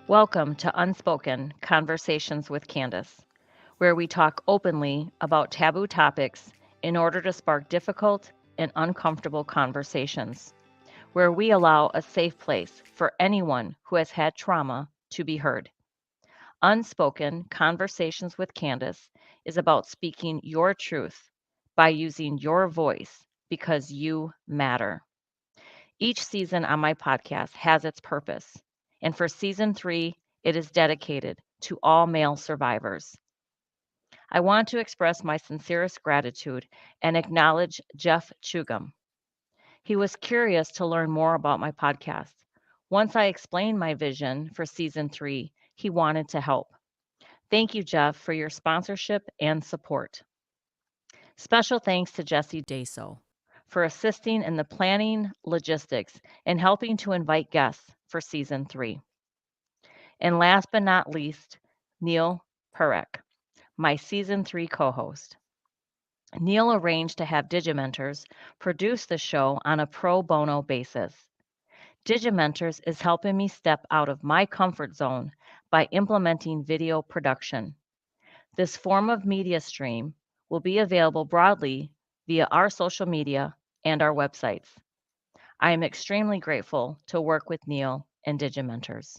Welcome to Unspoken Conversations with Candace, where we talk openly about taboo topics in order to spark difficult and uncomfortable conversations, where we allow a safe place for anyone who has had trauma to be heard. Unspoken Conversations with Candace is about speaking your truth by using your voice because you matter. Each season on my podcast has its purpose, and for season 3, it is dedicated to all male survivors. I want to express my sincerest gratitude and acknowledge Jeff Chugum. He was curious to learn more about my podcast. Once I explained my vision for season 3, he wanted to help. Thank you, Jeff, for your sponsorship and support. Special thanks to Jesse Daso for assisting in the planning, logistics, and helping to invite guests for season 3. And last but not least, Neil Parekh, my season 3 co host. Neil arranged to have Digimentors produce the show on a pro bono basis. Digimentors is helping me step out of my comfort zone by implementing video production. This form of media stream will be available broadly via our social media and our websites. I am extremely grateful to work with Neil and Digimentors.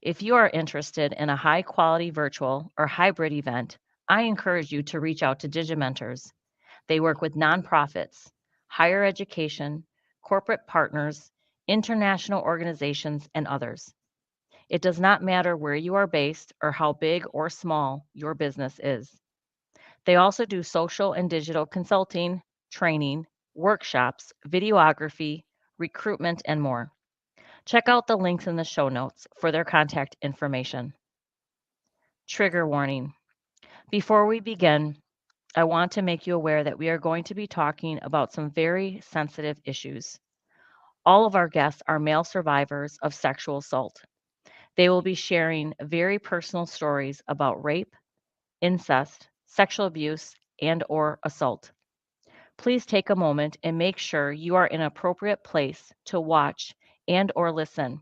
If you are interested in a high quality virtual or hybrid event, I encourage you to reach out to Digimentors. They work with nonprofits, higher education, corporate partners, international organizations, and others. It does not matter where you are based or how big or small your business is. They also do social and digital consulting, training, workshops, videography, recruitment, and more. Check out the links in the show notes for their contact information. Trigger warning. Before we begin, I want to make you aware that we are going to be talking about some very sensitive issues. All of our guests are male survivors of sexual assault. They will be sharing very personal stories about rape, incest, sexual abuse, and or assault. Please take a moment and make sure you are in an appropriate place to watch and or listen.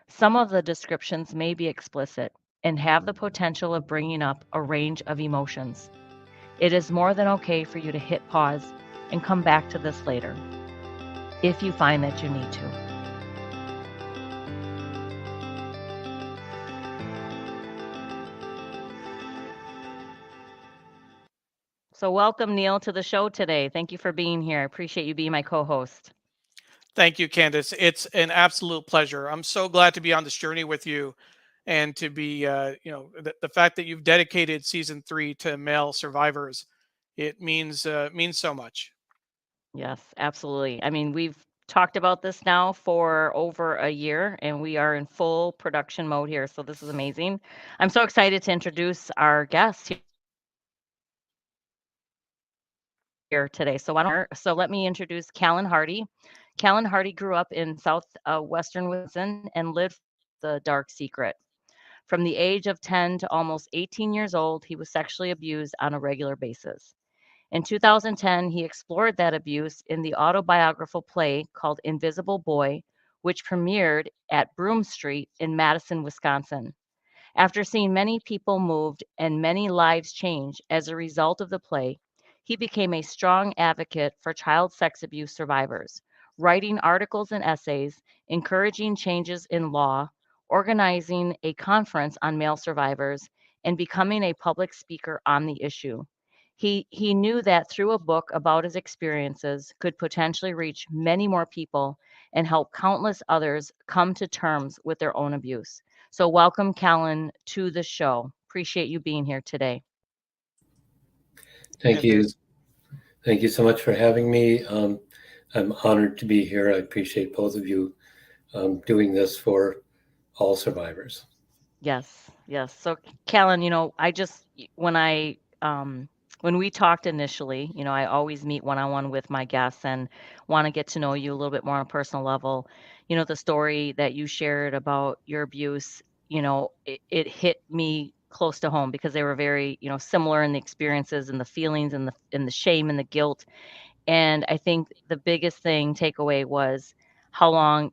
Some of the descriptions may be explicit and have the potential of bringing up a range of emotions. It is more than okay for you to hit pause and come back to this later if you find that you need to. So, welcome, Neil, to the show today. Thank you for being here. I appreciate you being my co host. Thank you, Candace. It's an absolute pleasure. I'm so glad to be on this journey with you and to be, the fact that you've dedicated season 3 to male survivors. It means so much. Yes, absolutely. I mean, we've talked about this now for over a year and we are in full production mode here. So, this is amazing. I'm so excited to introduce our guest here today. So let me introduce Callen Harty. Callen Harty grew up in southwestern Wisconsin and lived the dark secret. From the age of 10 to almost 18 years old, he was sexually abused on a regular basis. In 2010, he explored that abuse in the autobiographical play called Invisible Boy, which premiered at Broome Street in Madison, Wisconsin. After seeing many people moved and many lives change as a result of the play, he became a strong advocate for child sex abuse survivors, writing articles and essays, encouraging changes in law, organizing a conference on male survivors, and becoming a public speaker on the issue. He knew that through a book about his experiences could potentially reach many more people and help countless others come to terms with their own abuse. So, welcome, Callen, to the show. Appreciate you being here today. Thank And you. it's Thank you so much for having me. I'm honored to be here. I appreciate both of you doing this for all survivors. Yes, yes. So, Callen, I just when we talked initially, I always meet one on one with my guests and want to get to know you a little bit more on a personal level. The story that you shared about your abuse, it hit me close to home because they were very, similar in the experiences and the feelings and the shame and the guilt. And I think the biggest thing takeaway was how long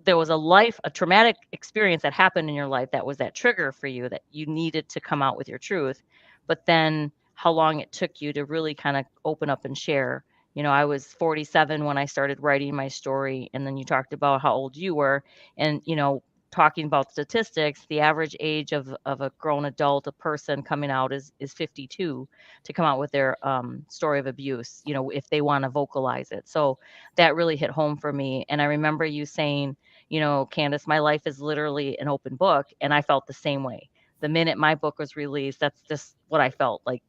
there was a traumatic experience that happened in your life that was that trigger for you that you needed to come out with your truth. But then how long it took you to really kind of open up and share. I was 47 when I started writing my story, and then you talked about how old you were, and talking about statistics, the average age of a grown adult, a person coming out is 52 to come out with their story of abuse, if they want to vocalize it. So that really hit home for me. And I remember you saying, Candace, my life is literally an open book. And I felt the same way. The minute my book was released, that's just what I felt like,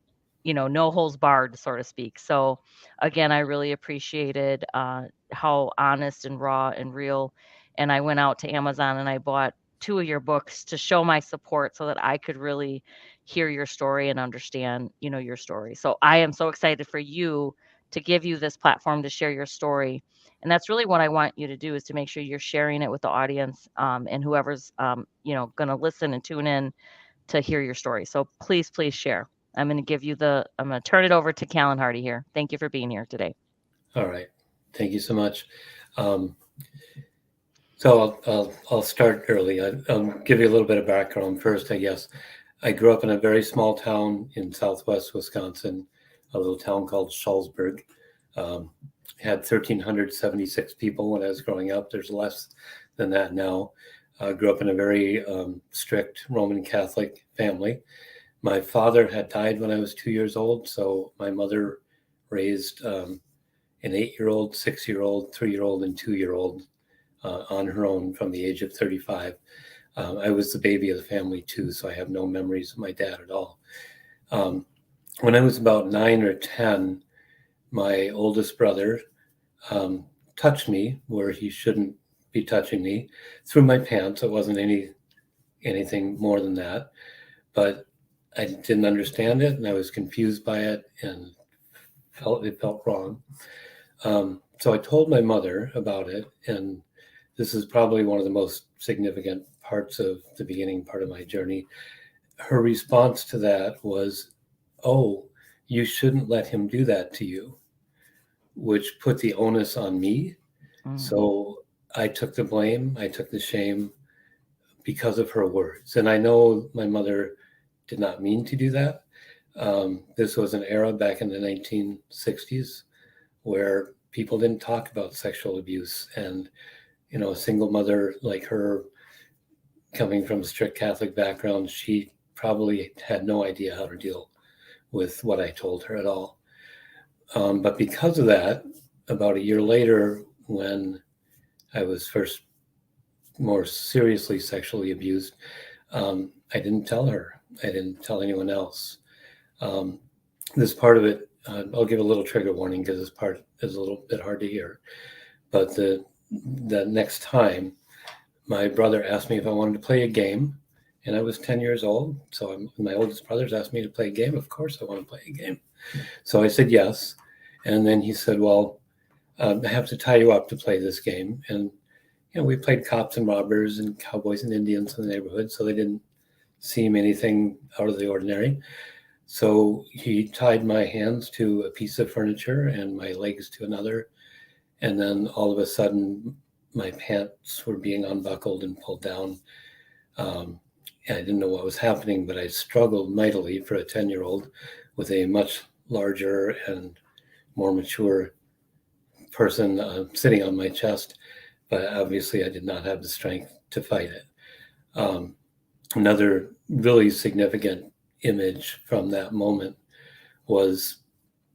no holds barred, so to speak. So again, I really appreciated how honest and raw and real. And I went out to Amazon and I bought 2 of your books to show my support so that I could really hear your story and understand, your story. So I am so excited for you to give you this platform to share your story. And that's really what I want you to do, is to make sure you're sharing it with the audience, and whoever's, going to listen and tune in to hear your story. So please, please share. I'm going to turn it over to Callen Harty here. Thank you for being here today. All right. Thank you so much. So I'll start early. I'll give you a little bit of background first, I guess. I grew up in a very small town in southwest Wisconsin, a little town called Schulzberg. Had 1,376 people when I was growing up. There's less than that now. I grew up in a very strict Roman Catholic family. My father had died when I was 2 years old, so my mother raised an 8-year-old, 6-year-old, 3-year-old, and 2-year-old on her own from the age of 35. I was the baby of the family too, so I have no memories of my dad at all. When I was about 9 or 10, my oldest brother touched me where he shouldn't be touching me, through my pants. It wasn't anything more than that, but I didn't understand it, and I was confused by it, and it felt wrong. So I told my mother about it, and this is probably one of the most significant parts of the beginning part of my journey. Her response to that was, "Oh, you shouldn't let him do that to you," which put the onus on me. Mm-hmm. So I took the blame, I took the shame because of her words. And I know my mother did not mean to do that. This was an era back in the 1960s where people didn't talk about sexual abuse. And, a single mother like her, coming from a strict Catholic background, she probably had no idea how to deal with what I told her at all. But because of that, about a year later, when I was first more seriously sexually abused, I didn't tell her. I didn't tell anyone else. This part of it, I'll give a little trigger warning because this part is a little bit hard to hear. But the next time, my brother asked me if I wanted to play a game, and I was 10 years old. So my oldest brothers asked me to play a game. Of course I want to play a game. So I said yes. And then he said, well, I have to tie you up to play this game. And, we played cops and robbers and cowboys and Indians in the neighborhood, so they didn't seem anything out of the ordinary. So he tied my hands to a piece of furniture and my legs to another. And then all of a sudden, my pants were being unbuckled and pulled down. And I didn't know what was happening, but I struggled mightily for a 10-year-old with a much larger and more mature person sitting on my chest. But obviously I did not have the strength to fight it. Another really significant image from that moment was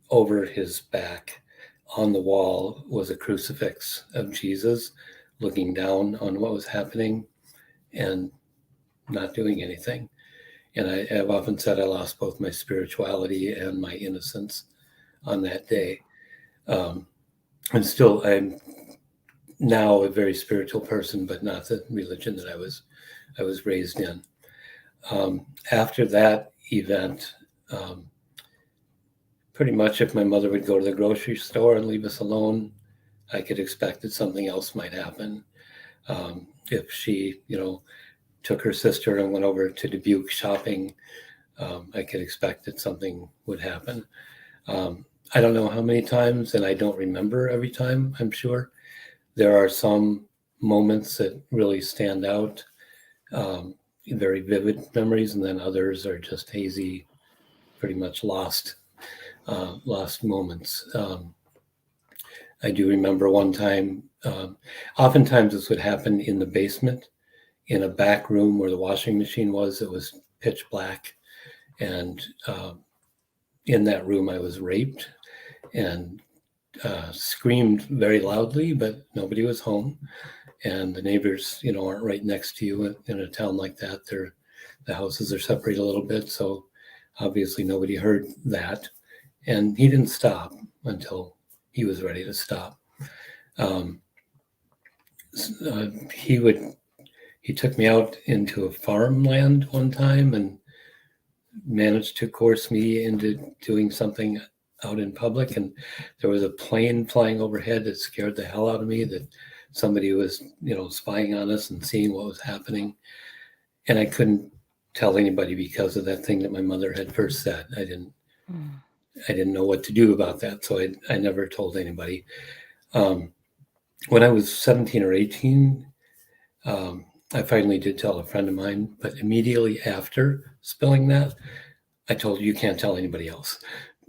over his back on the wall was a crucifix of Jesus looking down on what was happening and not doing anything. And I have often said I lost both my spirituality and my innocence on that day. And still, I'm now a very spiritual person, but not the religion that I was raised in. After that event, pretty much if my mother would go to the grocery store and leave us alone, I could expect that something else might happen. If she, took her sister and went over to Dubuque shopping, I could expect that something would happen. I don't know how many times, and I don't remember every time, I'm sure. There are some moments that really stand out, very vivid memories, and then others are just hazy, pretty much lost moments. I do remember one time, oftentimes this would happen in the basement, in a back room where the washing machine was. It was pitch black. And in that room, I was raped and screamed very loudly, but nobody was home. And the neighbors, aren't right next to you in a town like that. The houses are separated a little bit. So obviously nobody heard that. And he didn't stop until he was ready to stop. He took me out into a farmland one time and managed to coerce me into doing something out in public. And there was a plane flying overhead that scared the hell out of me, that somebody was, spying on us and seeing what was happening. And I couldn't tell anybody because of that thing that my mother had first said. I didn't know what to do about that. So I never told anybody. When I was 17 or 18, I finally did tell a friend of mine, but immediately after spilling that, I told you can't tell anybody else.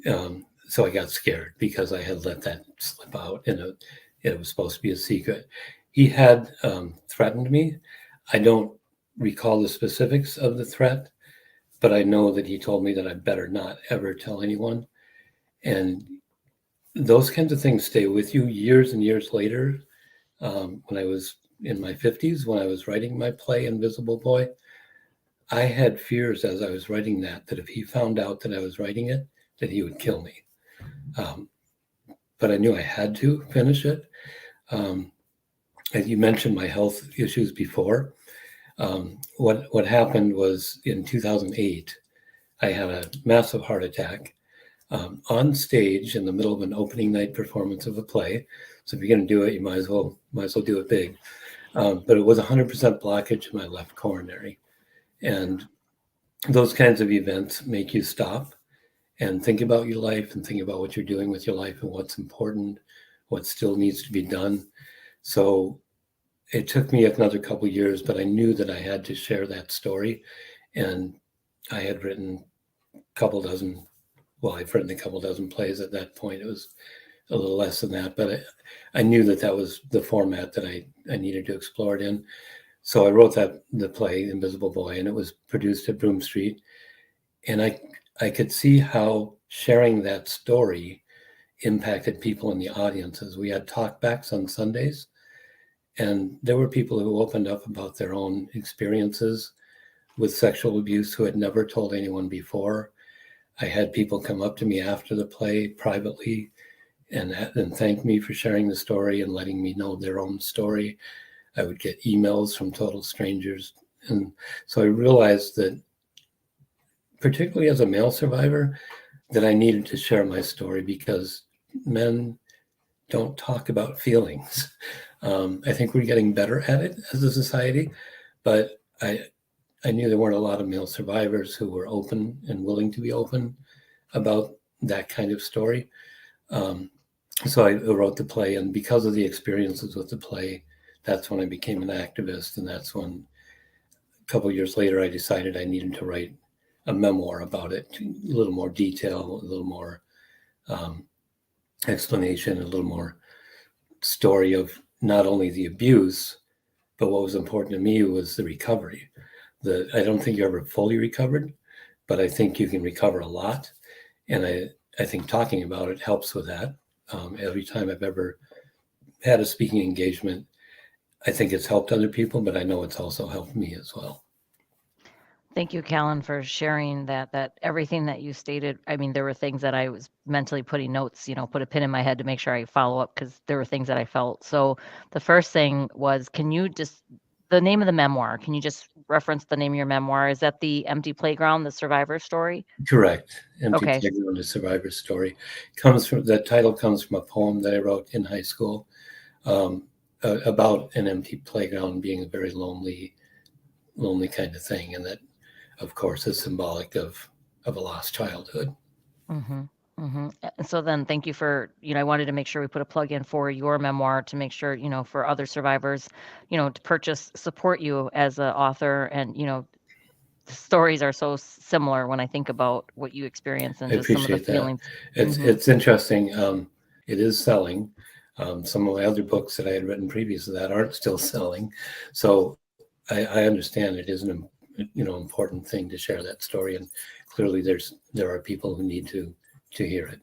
So I got scared because I had let that slip out, and it was supposed to be a secret. He had threatened me. I don't recall the specifics of the threat, but I know that he told me that I better not ever tell anyone. And those kinds of things stay with you years and years later. When I was in my 50s, when I was writing my play Invisible Boy, I had fears as I was writing that if he found out that I was writing it, that he would kill me. But I knew I had to finish it. As you mentioned my health issues before, what happened was in 2008, I had a massive heart attack on stage in the middle of an opening night performance of a play. So if you're going to do it, you might as well do it big. But it was 100% blockage in my left coronary. And those kinds of events make you stop and think about your life and think about what you're doing with your life and what's important, what still needs to be done. So it took me another couple of years, but I knew that I had to share that story. And I had written I've written a couple dozen plays at that point. It was a little less than that, but I knew that was the format that I needed to explore it in. So I wrote the play Invisible Boy, and it was produced at Broome Street. And I could see how sharing that story impacted people in the audiences. We had talkbacks on Sundays, and there were people who opened up about their own experiences with sexual abuse who had never told anyone before. I had people come up to me after the play privately and thank me for sharing the story and letting me know their own story. I would get emails from total strangers. And so I realized that, particularly as a male survivor, that I needed to share my story because men don't talk about feelings. I think we're getting better at it as a society, but I knew there weren't a lot of male survivors who were open and willing to be open about that kind of story. So I wrote the play, and because of the experiences with the play, that's when I became an activist. And that's when a couple of years later, I decided I needed to write a memoir about it, a little more detail, a little more explanation, a little more story of not only the abuse, but what was important to me was the recovery. I don't think you're ever fully recovered, but I think you can recover a lot. And I think talking about it helps with that. Every time I've ever had a speaking engagement, I think it's helped other people, but I know it's also helped me as well. Thank you, Callen, for sharing that everything that you stated. I mean, there were things that I was mentally putting notes, put a pin in my head to make sure I follow up because there were things that I felt. So the first thing was, the name of the memoir, can you just reference the name of your memoir? Is that The Empty Playground, the survivor story? Correct. Empty Okay. Playground, a survivor story. The title comes from a poem that I wrote in high school about an empty playground being a very lonely kind of thing. And that, of course, is symbolic of a lost childhood. Mm-hmm. And so then thank you for, I wanted to make sure we put a plug in for your memoir to make sure, for other survivors, to purchase, support you as an author. And, the stories are so similar when I think about what you experience and I just some of the appreciate that. feelings. It's interesting. It is selling. Some of my other books that I had written previous to that aren't still selling. So I understand it is an important thing to share that story, and clearly there are people who need to hear it.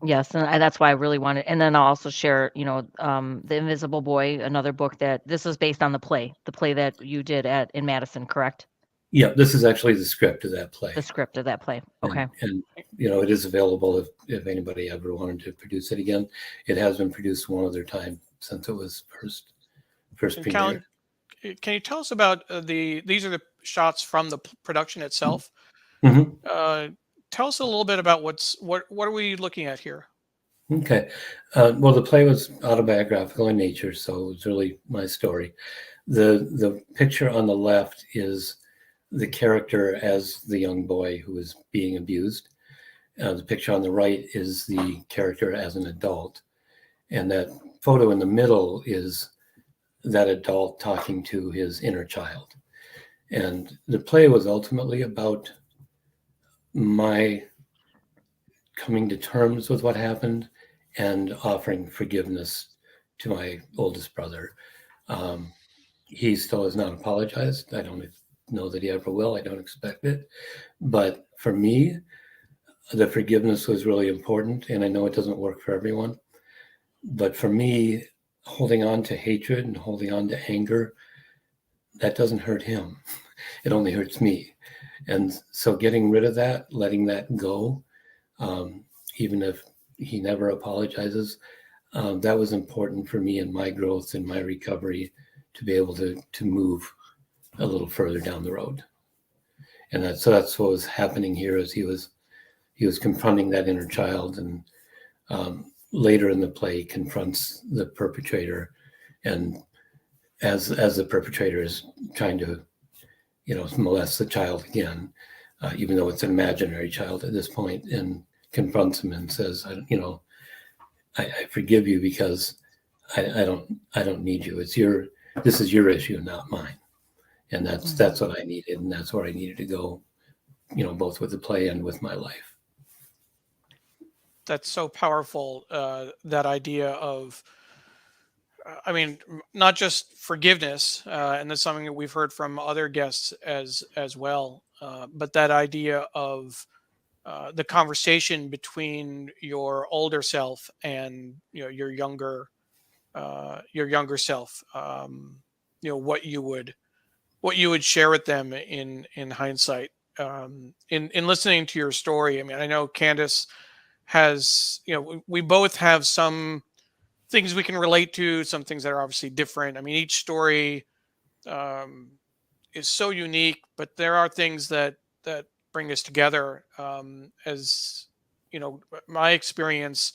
Yes, and that's why I really wanted, and then I'll also share, The Invisible Boy, another book that this is based on the play that you did in Madison, correct? Yeah, this is actually the script of that play. The script of that play. Okay. And it is available if anybody ever wanted to produce it again. It has been produced one other time since it was first And premiered. Callen, can you tell us about these are the shots from the production itself? Mm-hmm. Tell us a little bit about what are we looking at here? Okay. Well, the play was autobiographical in nature, so it was really my story. The picture on the left is the character as the young boy who is being abused. The picture on the right is the character as an adult. And that photo in the middle is that adult talking to his inner child. And the play was ultimately about my coming to terms with what happened and offering forgiveness to my oldest brother. He still has not apologized. I don't know that he ever will. I don't expect it. But for me, the forgiveness was really important. And I know it doesn't work for everyone. But for me, holding on to hatred and holding on to anger, that doesn't hurt him. It only hurts me. And so getting rid of that, letting that go, even if he never apologizes, that was important for me in my growth and my recovery to be able to move a little further down the road. And that's what was happening here as he was confronting that inner child, and later in the play confronts the perpetrator, and as the perpetrator is trying to molest the child again, even though it's an imaginary child at this point, and confronts him and says, I forgive you because I don't need you. This is your issue, not mine. And that's what I needed, and that's where I needed to go, both with the play and with my life. That's so powerful. That idea of, not just forgiveness, and that's something that we've heard from other guests as well, but that idea of the conversation between your older self and your younger self. What you would share with them in hindsight. In listening to your story, I know Candace has, we both have some things we can relate to, some things that are obviously different. Each story is so unique, but there are things that bring us together. As my experience,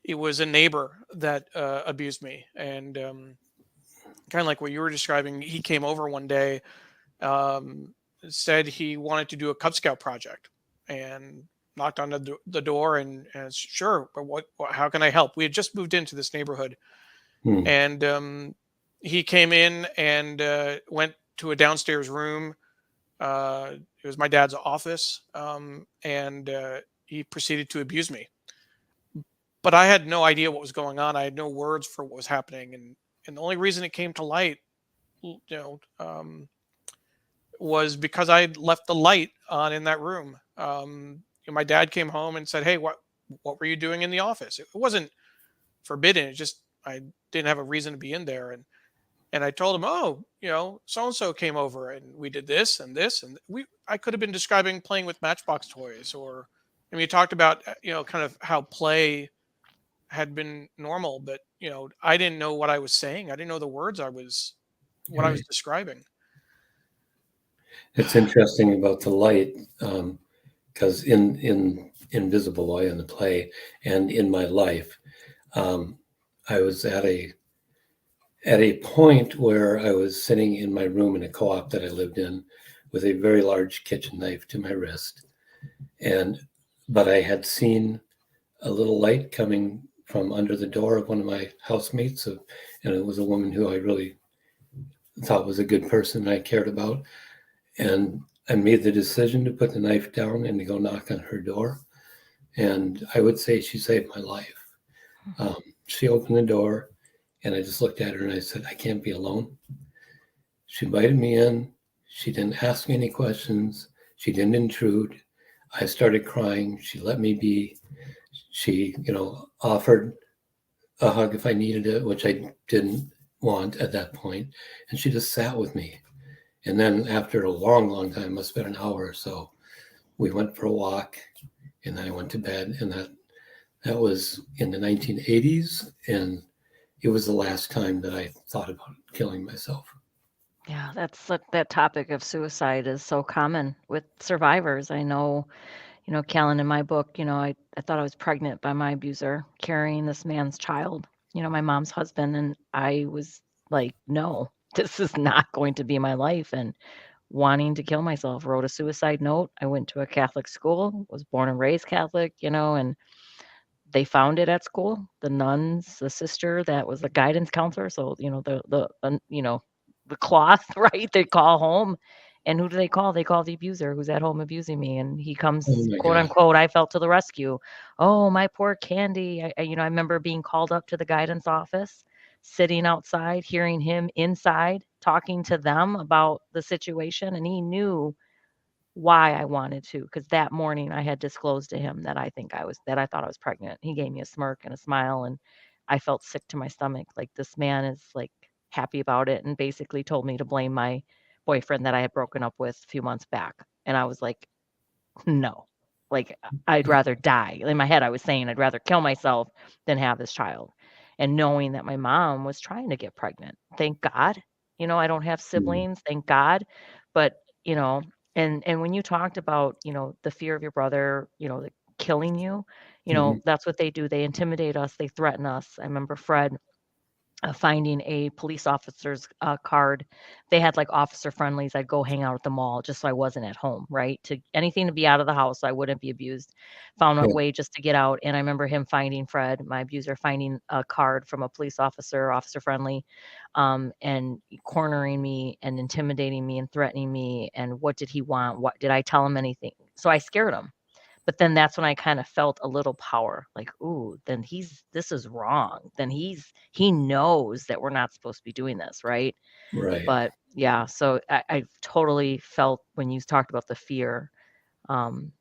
it was a neighbor that abused me, and kind of like what you were describing. He came over one day, said he wanted to do a Cub Scout project, and knocked on the door, and sure, but how can I help? We had just moved into this neighborhood, and he came in and went to a downstairs room. It was my dad's office, and he proceeded to abuse me. But I had no idea what was going on. I had no words for what was happening, and the only reason it came to light, was because I had left the light on in that room. My dad came home and said, "Hey, what were you doing in the office?" It wasn't forbidden. It just I didn't have a reason to be in there, and I told him, "Oh, so and so came over and we did this and this, and I could have been describing playing with Matchbox toys, or you talked about kind of how play had been normal, but I didn't know what I was saying. I didn't know the words I was describing." It's interesting about the light, because in Invisible Boy, in the play, and in my life, I was at a point where I was sitting in my room in a co-op that I lived in with a very large kitchen knife to my wrist, but I had seen a little light coming from under the door of one of my housemates, and it was a woman who I really thought was a good person I cared about. And I made the decision to put the knife down and to go knock on her door. And I would say she saved my life. She opened the door, and I just looked at her and I said, I can't be alone. She invited me in. She didn't ask me any questions. She didn't intrude. I started crying. She let me be. She, offered a hug if I needed it, which I didn't want at that point. And she just sat with me. And then after a long, long time, must have been an hour or so, we went for a walk, and then I went to bed. And that was in the 1980s. And it was the last time that I thought about killing myself. Yeah, that topic of suicide is so common with survivors. I know, Callen, in my book, I thought I was pregnant by my abuser, carrying this man's child, my mom's husband. And I was like, no, this is not going to be my life. And wanting to kill myself, wrote a suicide note. I went to a Catholic school, was born and raised Catholic, and they found it at school. The nuns, the sister that was the guidance counselor. So, the cloth, right? They call home. And who do they call? They call the abuser who's at home abusing me. And he Oh comes, my quote God. unquote, I felt to the rescue. Oh, my poor Candy. I remember being called up to the guidance office, sitting outside, hearing him inside, talking to them about the situation. And he knew why I wanted to, because that morning I had disclosed to him that I thought I was pregnant. He gave me a smirk and a smile, and I felt sick to my stomach. Like, this man is like happy about it, and basically told me to blame my boyfriend that I had broken up with a few months back. And I was like, no, like, I'd rather die. In my head, I was saying I'd rather kill myself than have this child. And knowing that my mom was trying to get pregnant, thank God. I don't have Mm. siblings, thank God. But, and when you talked about, the fear of your brother, the killing you, Mhm. that's what they do. They intimidate us, they threaten us. I remember Fred finding a police officer's card. They had like officer friendlies. I'd go hang out at the mall just so I wasn't at home, right? To anything to be out of the house, so I wouldn't be abused. Found a Yeah. way just to get out. And I remember him finding Fred, my abuser, finding a card from a police officer, officer friendly, and cornering me and intimidating me and threatening me. And what did he want? What did I tell him anything? So I scared him. But then that's when I kind of felt a little power, like, ooh, then this is wrong. Then he knows that we're not supposed to be doing this, right? Right. But yeah, so I totally felt when you talked about the fear, um,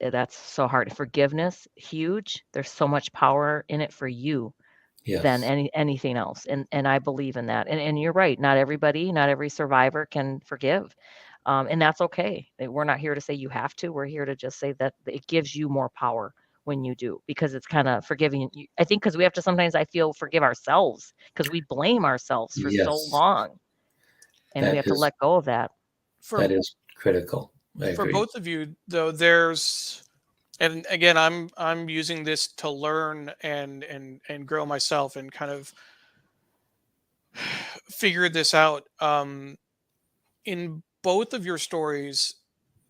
that's so hard. Forgiveness, huge. There's so much power in it for you than Yes. anything else. And I believe in that. And you're right. Not everybody, not every survivor can forgive. And that's okay. We're not here to say you have to. We're here to just say that it gives you more power when you do, because it's kind of forgiving. I think because we have to sometimes, I feel, forgive ourselves because we blame ourselves for so Yes. long, and we That have to is let go of that. For that is critical. I for agree. both of you though, there's, and again, I'm using this to learn and grow myself and kind of figure this out. In both of your stories,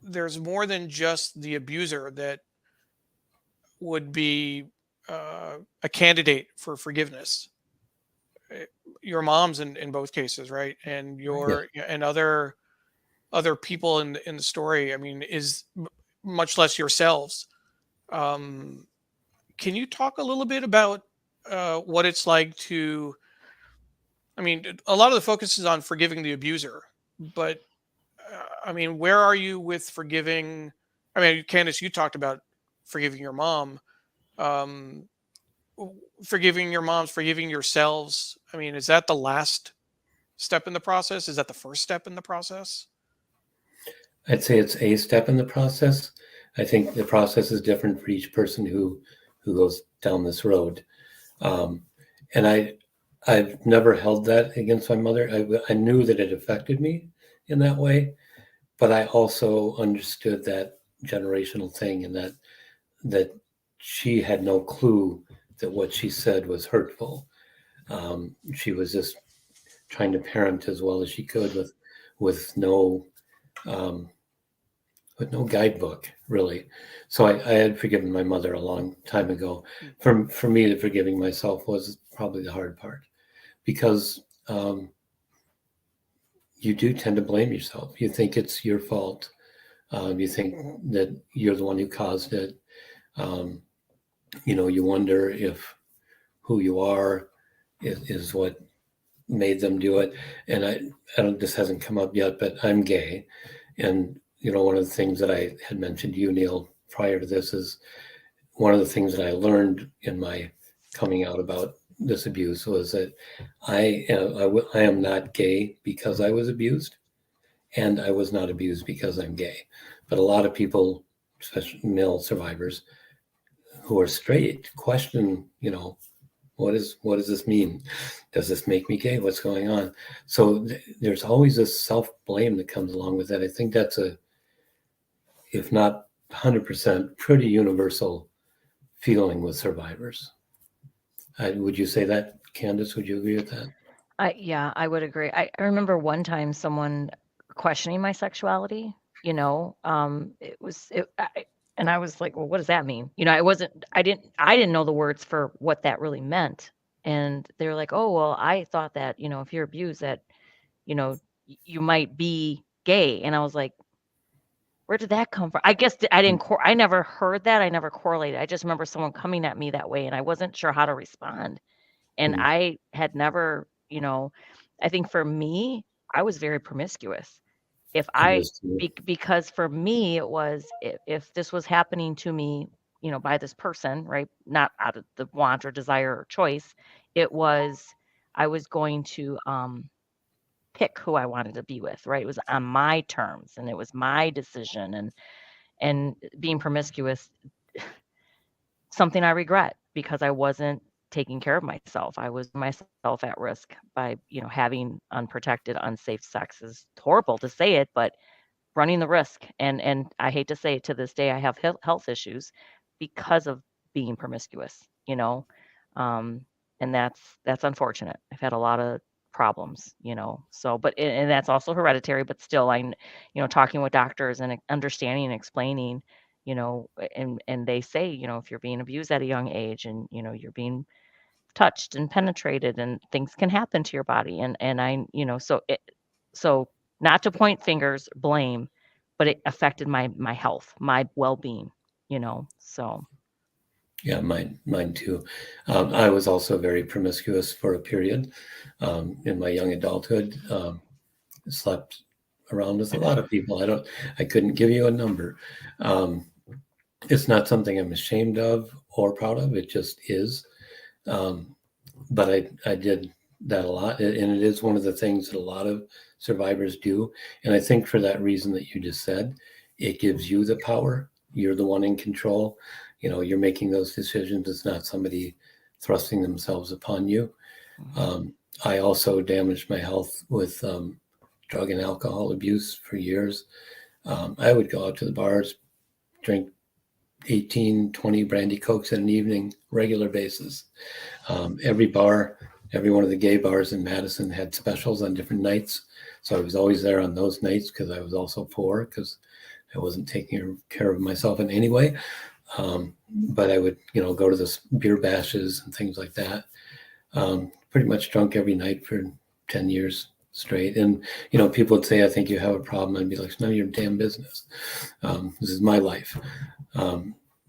there's more than just the abuser that would be a candidate for forgiveness. Uh, Your mom's in both cases, right? And Yeah. and other people in the story. I mean, much less yourselves. Um, can you talk a little bit about what it's like to? I mean, a lot of the focus is on forgiving the abuser, but I mean, where are you with forgiving? I mean, Candace, you talked about forgiving your mom. Um, Forgiving your moms, forgiving yourselves. I mean, is that the last step in the process? Is that the first step in the process? I'd say it's a step in the process. I think the process is different for each person who goes down this road. Um, and I've never held that against my mother. I knew that it affected me in that way, but I also understood that generational thing, and that she had no clue that what she said was hurtful. She was just trying to parent as well as she could with no um, but no guidebook really. So I had forgiven my mother a long time ago. Mm. For me, the forgiving myself was probably the hard part because you do tend to blame yourself. You think it's your fault. You think that you're the one who caused it. Um, you wonder if who you are is what made them do it. And I don't, this hasn't come up yet, but I'm gay. And, one of the things that I had mentioned to you, Neil, prior to this is one of the things that I learned in my coming out about this abuse was that I am not gay because I was abused, and I was not abused because I'm gay. But a lot of people, especially male survivors who are straight, question, what does this mean? Does this make me gay? What's going on? So there's always this self-blame that comes along with that. I think that's if not 100%, pretty universal feeling with survivors. Would you say that, Candace? Would you agree with that? Yeah, I would agree. I remember one time someone questioning my sexuality, and I was like, well, what does that mean? I didn't know the words for what that really meant. And they were like, oh, well, I thought that, if you're abused that, you might be gay. And I was like, where did that come from? I guess I didn't, I never heard that. I never correlated. I just remember someone coming at me that way and I wasn't sure how to respond. And Mm. I had never, I think for me, I was very promiscuous. If I I was too. because for me it was if this was happening to me, by this person, right? Not out of the want or desire or choice, it was I was going to pick who I wanted to be with, right? It was on my terms and it was my decision and being promiscuous something I regret because I wasn't taking care of myself. I was myself at risk by, having unprotected, unsafe sex is horrible to say it, but running the risk. And I hate to say it to this day, I have health issues because of being promiscuous, um, and that's unfortunate. I've had a lot of problems, so, but, and that's also hereditary, but still talking with doctors and understanding and explaining, and they say, if you're being abused at a young age and, you're being touched and penetrated and things can happen to your body. And so not to point fingers, blame, but it affected my health, my well-being, so. Yeah, mine too. I was also very promiscuous for a period in my young adulthood. Slept around with a lot of people. I couldn't give you a number. Um, it's not something I'm ashamed of or proud of. It just is. Um, but I did that a lot, and it is one of the things that a lot of survivors do. And I think for that reason that you just said, it gives you the power. You're the one in control. You're making those decisions. It's not somebody thrusting themselves upon you. I also damaged my health with drug and alcohol abuse for years. I would go out to the bars, drink 18, 20 brandy cokes in an evening, regular basis. Every one of the gay bars in Madison had specials on different nights. So I was always there on those nights because I was also poor because I wasn't taking care of myself in any way. But I would, go to the beer bashes and things like that. Pretty much drunk every night for 10 years straight. And, people would say, I think you have a problem. I'd be like, it's none of your damn business. This is my life.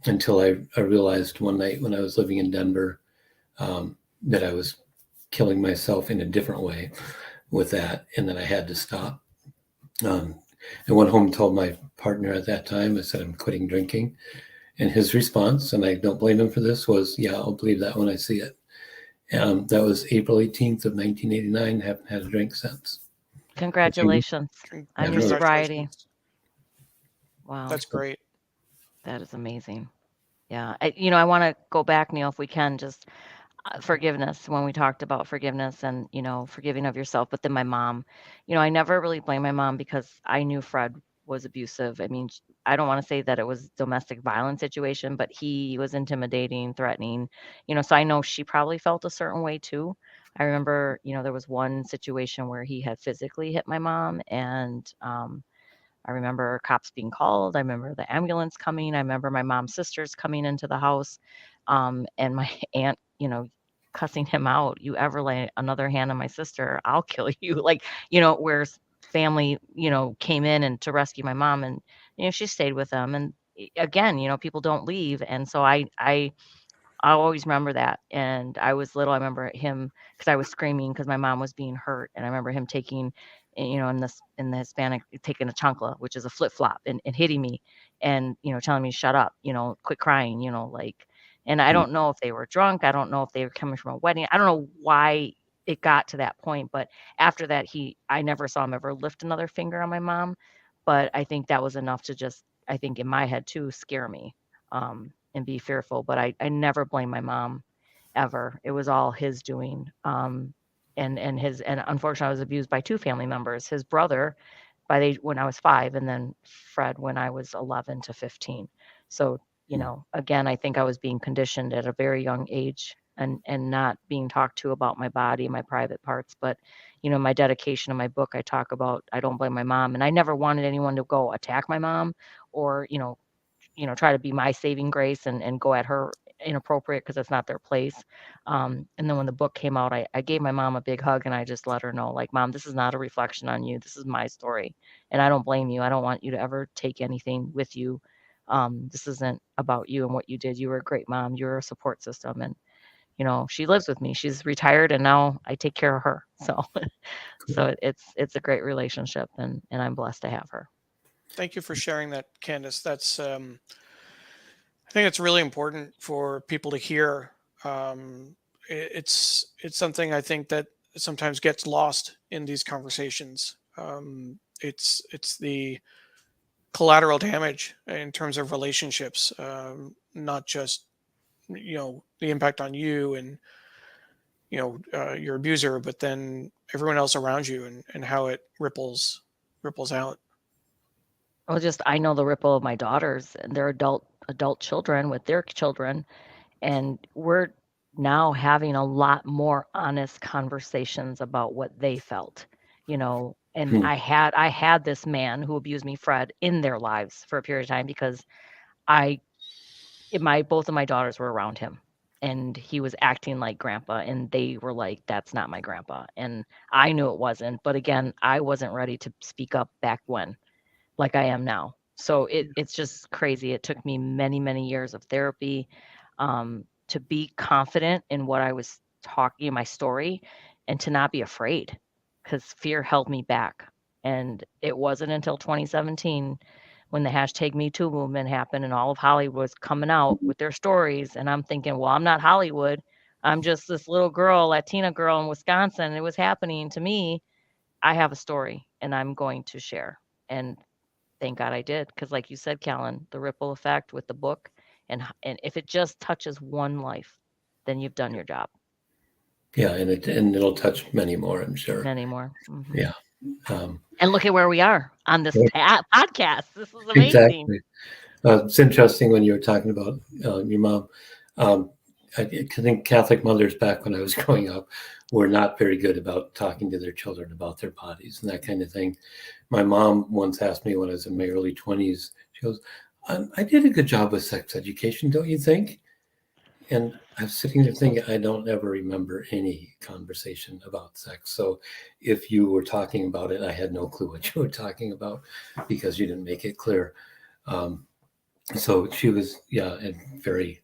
Until I realized one night when I was living in Denver that I was killing myself in a different way with that, and that I had to stop. I went home and told my partner at that time, I said, I'm quitting drinking. And his response, and I don't blame him for this, was, yeah, I'll believe that when I see it. That was April 18th of 1989. Haven't had a drink since. Congratulations on your sobriety. Congratulations. Wow. That's great. That is amazing. Yeah. I want to go back, Neil, if we can, just forgiveness, when we talked about forgiveness and, forgiving of yourself. But then my mom, I never really blame my mom because I knew Fred was abusive. I mean, I don't want to say that it was domestic violence situation, but he was intimidating, threatening, so I know she probably felt a certain way too. I remember, there was one situation where he had physically hit my mom and, I remember cops being called. I remember the ambulance coming. I remember my mom's sisters coming into the house, and my aunt, cussing him out. You ever lay another hand on my sister, I'll kill you. Like, where family, came in and to rescue my mom, and she stayed with them. And again, people don't leave, and so I always remember that. And I was little. I remember him because I was screaming because my mom was being hurt, and I remember him taking, in the Hispanic, taking a chancla, which is a flip flop, and hitting me, and telling me to shut up, quit crying, like. And I don't know if they were drunk. I don't know if they were coming from a wedding. I don't know why it got to that point, but after that, I never saw him ever lift another finger on my mom. But I think that was enough to just, I think in my head too, scare me. And be fearful, but I never blame my mom ever. It was all his doing. And unfortunately I was abused by two family members, his brother when I was 5, and then Fred when I was 11 to 15. So, again, I think I was being conditioned at a very young age and not being talked to about my body, my private parts. But, my dedication in my book, I talk about, I don't blame my mom. And I never wanted anyone to go attack my mom or, try to be my saving grace and go at her inappropriate because it's not their place. And then when the book came out, I gave my mom a big hug and I just let her know, like, Mom, this is not a reflection on you. This is my story. And I don't blame you. I don't want you to ever take anything with you. This isn't about you and what you did. You were a great mom. You were a support system. And, she lives with me. She's retired and now I take care of her. So, so it's a great relationship and I'm blessed to have her. Thank you for sharing that, Candace. That's I think it's really important for people to hear. It's something I think that sometimes gets lost in these conversations. It's the collateral damage in terms of relationships, not just the impact on you and your abuser, but then everyone else around you and how it ripples out. Well, just I know the ripple of my daughters and their adult children with their children, and we're now having a lot more honest conversations about what they felt, And Hmm. I had this man who abused me, Fred, in their lives for a period of time because both of my daughters were around him, and he was acting like grandpa, and they were like, "That's not my grandpa," and I knew it wasn't. But again, I wasn't ready to speak up back when like I am now. So it's just crazy. It took me many, many years of therapy to be confident in what I was talking, my story, and to not be afraid because fear held me back. And it wasn't until 2017 when the hashtag Me Too movement happened and all of Hollywood was coming out with their stories. And I'm thinking, well, I'm not Hollywood. I'm just this little girl, Latina girl in Wisconsin. It was happening to me. I have a story and I'm going to share. And thank God I did, because like you said, Callen, the ripple effect with the book, and if it just touches one life, then you've done your job. Yeah, and it'll touch many more, I'm sure. Many more. Mm-hmm. Yeah. And look at where we are on this podcast. This is amazing. Exactly. It's interesting when you were talking about your mom. I think Catholic mothers back when I was growing up were not very good about talking to their children about their bodies and that kind of thing. My mom once asked me when I was in my early 20s, she goes, I did a good job with sex education, don't you think? And I'm sitting there thinking, I don't ever remember any conversation about sex. So if you were talking about it, I had no clue what you were talking about because you didn't make it clear. So she was, very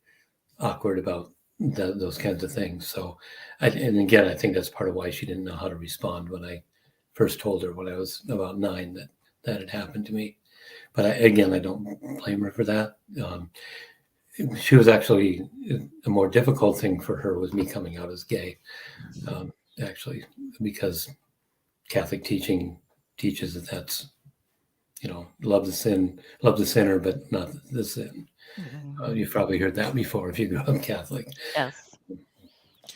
awkward about those kinds of things. So, and again, I think that's part of why she didn't know how to respond when I first told her when I was about 9 that had happened to me. But I don't blame her for that. She was actually a more difficult thing for her was me coming out as gay, actually, because Catholic teaching teaches that's, love the sinner, but not the sin. Mm-hmm. You've probably heard that before if you grew up Catholic. Yes.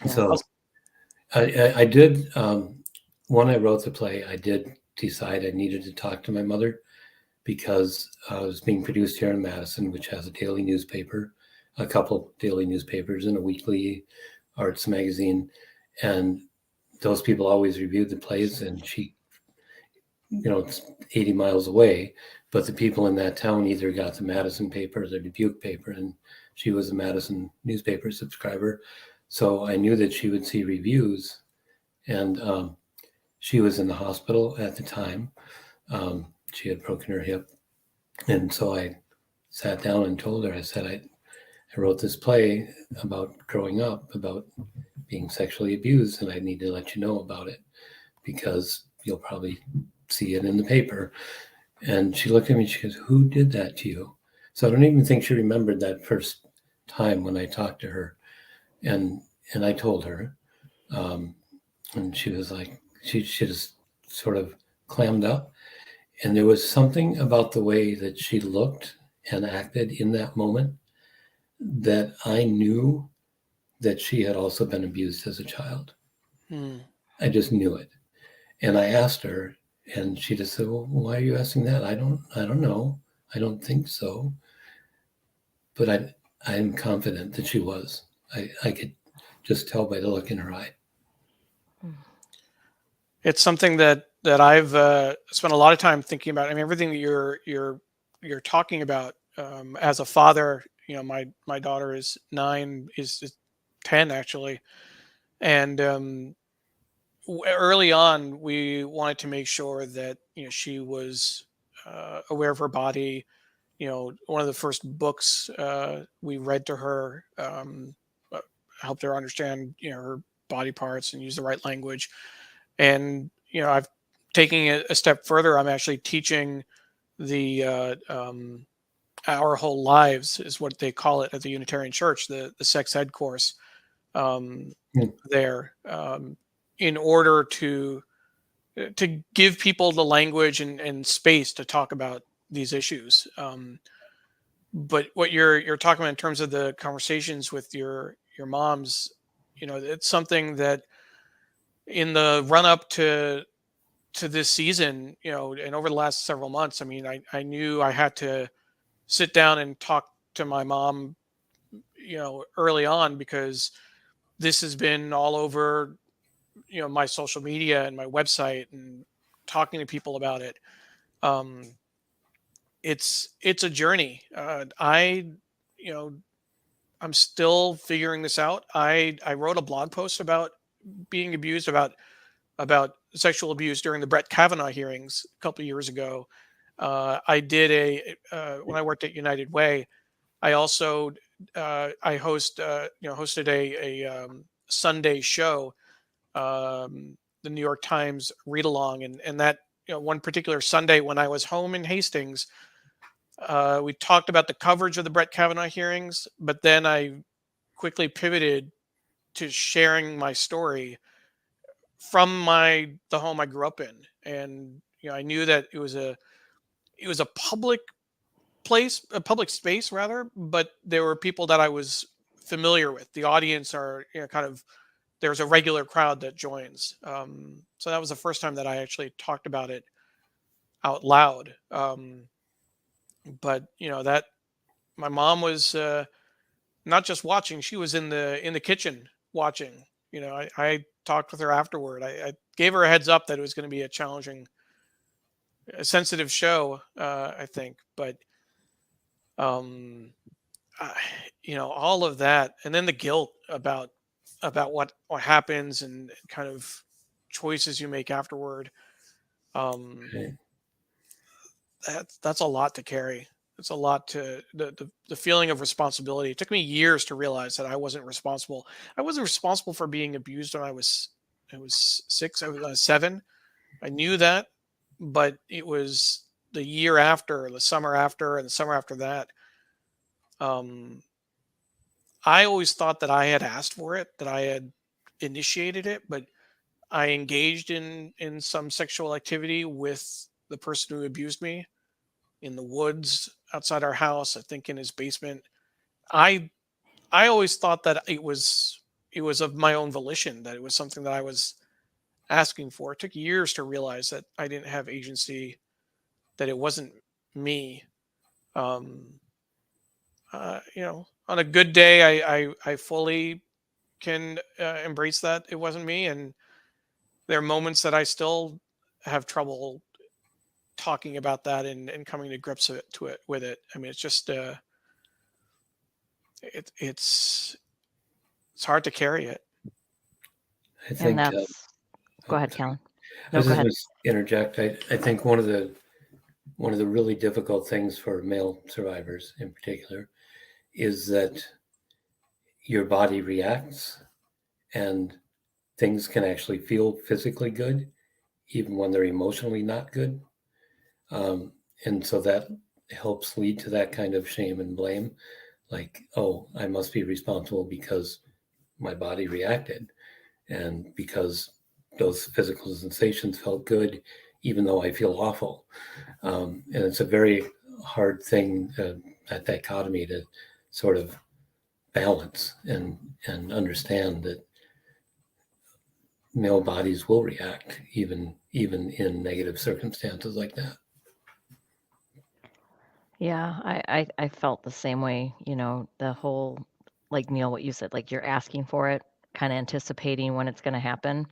So I did, when I wrote the play, I did decide I needed to talk to my mother because I was being produced here in Madison, which has a daily newspaper, a couple daily newspapers, and a weekly arts magazine. And those people always reviewed the plays, and she it's 80 miles away, but the people in that town either got the Madison paper or the Dubuque paper, and she was a Madison newspaper subscriber. So I knew that she would see reviews, and she was in the hospital at the time. She had broken her hip. And so I sat down and told her, I said, I wrote this play about growing up, about being sexually abused, and I need to let you know about it because you'll probably see it in the paper. And she looked at me and she goes, "Who did that to you?" So I don't even think she remembered that first time when I talked to her. And I told her, and she was like, she just sort of clammed up. And there was something about the way that she looked and acted in that moment that I knew that she had also been abused as a child. I just knew it. And I asked her, and she just said, "Well, why are you asking that? I don't know. I don't think so." But I'm confident that she was. I could just tell by the look in her eye. It's something that I've spent a lot of time thinking about. I mean, everything that you're talking about as a father. My daughter is 9, is 10 actually, and early on we wanted to make sure that she was aware of her body. One of the first books we read to her helped her understand her body parts and use the right language. And I've taken it a step further. I'm actually teaching the Our Whole Lives is what they call it at the Unitarian Church, the sex ed course there, in order to give people the language and space to talk about these issues. But what you're talking about in terms of the conversations with your moms, it's something that in the run up to this season, and over the last several months, I mean, I knew I had to sit down and talk to my mom, early on, because this has been all over, my social media and my website and talking to people about it. Um, it's a journey. You know, I'm still figuring this out. I wrote a blog post about being abused, about sexual abuse during the Brett Kavanaugh hearings a couple of years ago. I did when I worked at United Way. I also hosted a Sunday show, the New York Times read along, and that one particular Sunday when I was home in Hastings, we talked about the coverage of the Brett Kavanaugh hearings, but then I quickly pivoted to sharing my story from the home I grew up in. And I knew that it was a public place, a public space rather, but there were people that I was familiar with. The audience are kind of, there's a regular crowd that joins. So that was the first time that I actually talked about it out loud. But that my mom was not just watching; she was in the kitchen watching. I talked with her afterward. I gave her a heads up that it was going to be a challenging, a sensitive show. I think, but um, all of that, and then the guilt about what happens and kind of choices you make afterward. Um, Okay. that's a lot to carry. It's a lot to the feeling of responsibility. It took me years to realize that I wasn't responsible. I wasn't responsible for being abused when I was 6. I was 7. I knew that, but it was the year after, the summer after, and the summer after that. Um, I always thought that I had asked for it, that I had initiated it, but I engaged in some sexual activity with the person who abused me in the woods outside our house, I think in his basement. I I always thought that it was of my own volition, that it was something that I was asking for. It took years to realize that I didn't have agency, that it wasn't me. Um, on a good day, I fully can embrace that it wasn't me, and there are moments that I still have trouble talking about that and coming to grips with it. I mean, it's just it's hard to carry it. I And think, that's go oh, ahead, sorry. Callen. I No, was go just ahead. going to interject. I think one of the really difficult things for male survivors in particular is that your body reacts and things can actually feel physically good even when they're emotionally not good. Um, and so that helps lead to that kind of shame and blame. Like, oh, I must be responsible because my body reacted and because those physical sensations felt good, even though I feel awful. And it's a very hard thing, that dichotomy to sort of balance and understand that male bodies will react even in negative circumstances like that. Yeah, I felt the same way, the whole, like Neil, what you said, like you're asking for it, kind of anticipating when it's going to happen.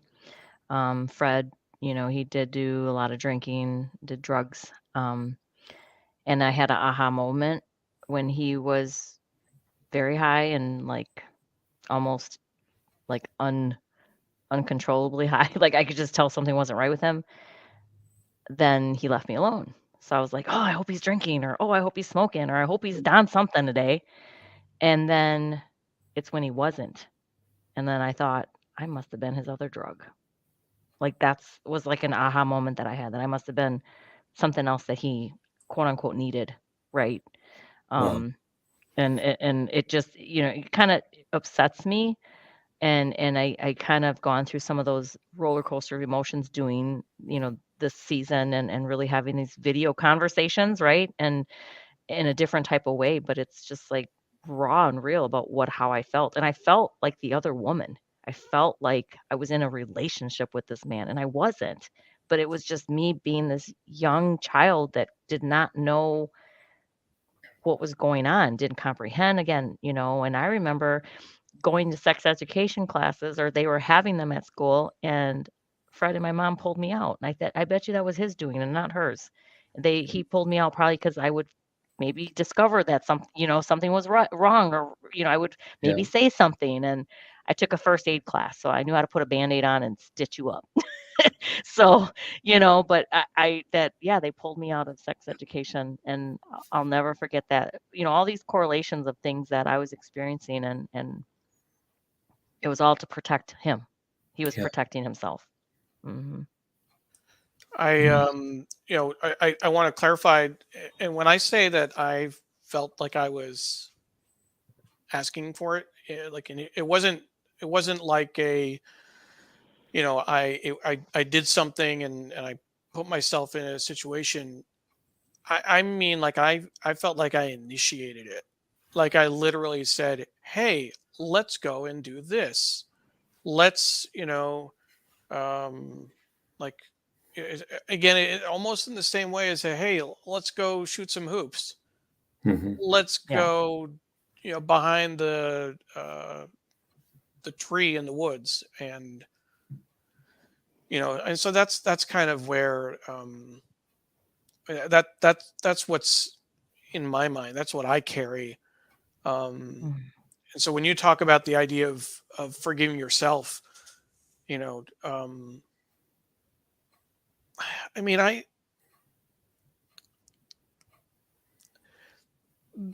Fred, he did do a lot of drinking, did drugs. And I had an aha moment when he was very high and like almost like uncontrollably high. Like I could just tell something wasn't right with him. Then he left me alone. So I was like, oh, I hope he's drinking, or oh, I hope he's smoking, or I hope he's done something today. And then it's when he wasn't. And then I thought, I must have been his other drug. Like that's was like an aha moment that I had, that I must have been something else that he quote unquote needed, right? Wow. Um, and it just, it kind of upsets me. And I kind of gone through some of those roller coaster of emotions doing, this season, and really having these video conversations, right? And in a different type of way, but it's just like raw and real about how I felt. And I felt like the other woman. I felt like I was in a relationship with this man and I wasn't. But it was just me being this young child that did not know what was going on, didn't comprehend again, and I remember going to sex education classes, or they were having them at school, and Fred and my mom pulled me out. And I thought, I bet you that was his doing and not hers. He pulled me out probably because I would maybe discover that something was wrong, or I would Yeah. maybe say something. And I took a first aid class, so I knew how to put a band-aid on and stitch you up. So, but yeah, they pulled me out of sex education, and I'll never forget that. All these correlations of things that I was experiencing, and it was all to protect him. He was Yeah. protecting himself. Mhm. I Mm. I want to clarify, and when I say that I felt like I was asking for it, like, and it wasn't like a, I did something and I put myself in a situation. I mean, like, I felt like I initiated it. Like I literally said, "Hey, let's go and do this. Let's, um, like, again, almost in the same way as, hey, let's go shoot some hoops. Hmm. Let's Yeah. go, behind the tree in the woods." And and so that's kind of where, that's what's in my mind. That's what I carry. um Mm. and so when you talk about the idea of forgiving yourself, you know um I mean,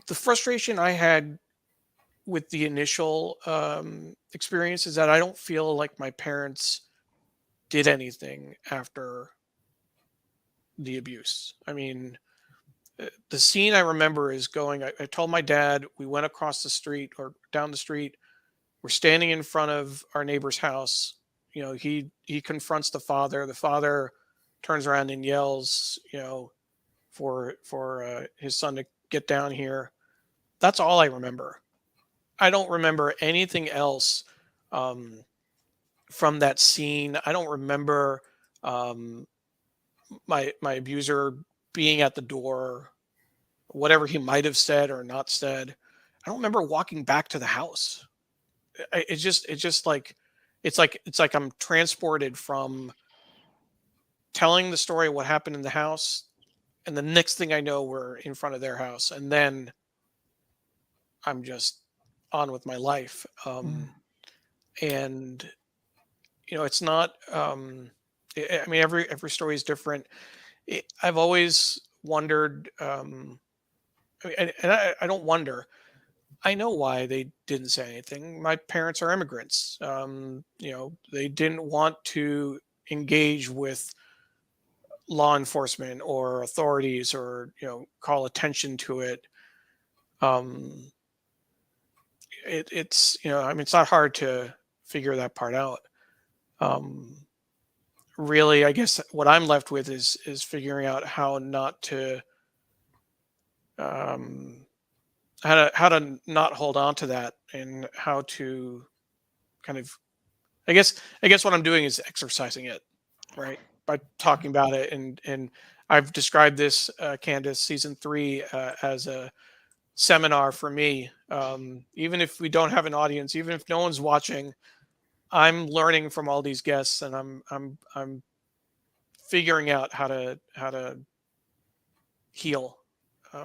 the frustration I had with the initial experience is that I don't feel like my parents did anything after the abuse. I mean, the scene I remember is going, I told my dad, we went across the street or down the street. We're standing in front of our neighbor's house. He confronts the father. The father turns around and yells, for his son to get down here. That's all I remember. I don't remember anything else um, from that scene. I don't remember um, my abuser being at the door, whatever he might have said or not said. I don't remember walking back to the house. It's just like it's like I'm transported from telling the story of what happened in the house and the next thing I know, we're in front of their house, and then I'm just on with my life. Mm. And it's not. I mean, every story is different. I've always wondered. I mean, and I don't wonder. I know why they didn't say anything. My parents are immigrants. They didn't want to engage with law enforcement or authorities, or call attention to it. Um, it's I mean, it's not hard to figure that part out. Um, Really, I guess what I'm left with is figuring out how not to um, how to not hold on to that, and how to kind of I guess what I'm doing is exercising it, right? By talking about it, and I've described this, Candace, season 3, as a seminar for me. Even if we don't have an audience, even if no one's watching, I'm learning from all these guests, and I'm figuring out how to heal. Yeah,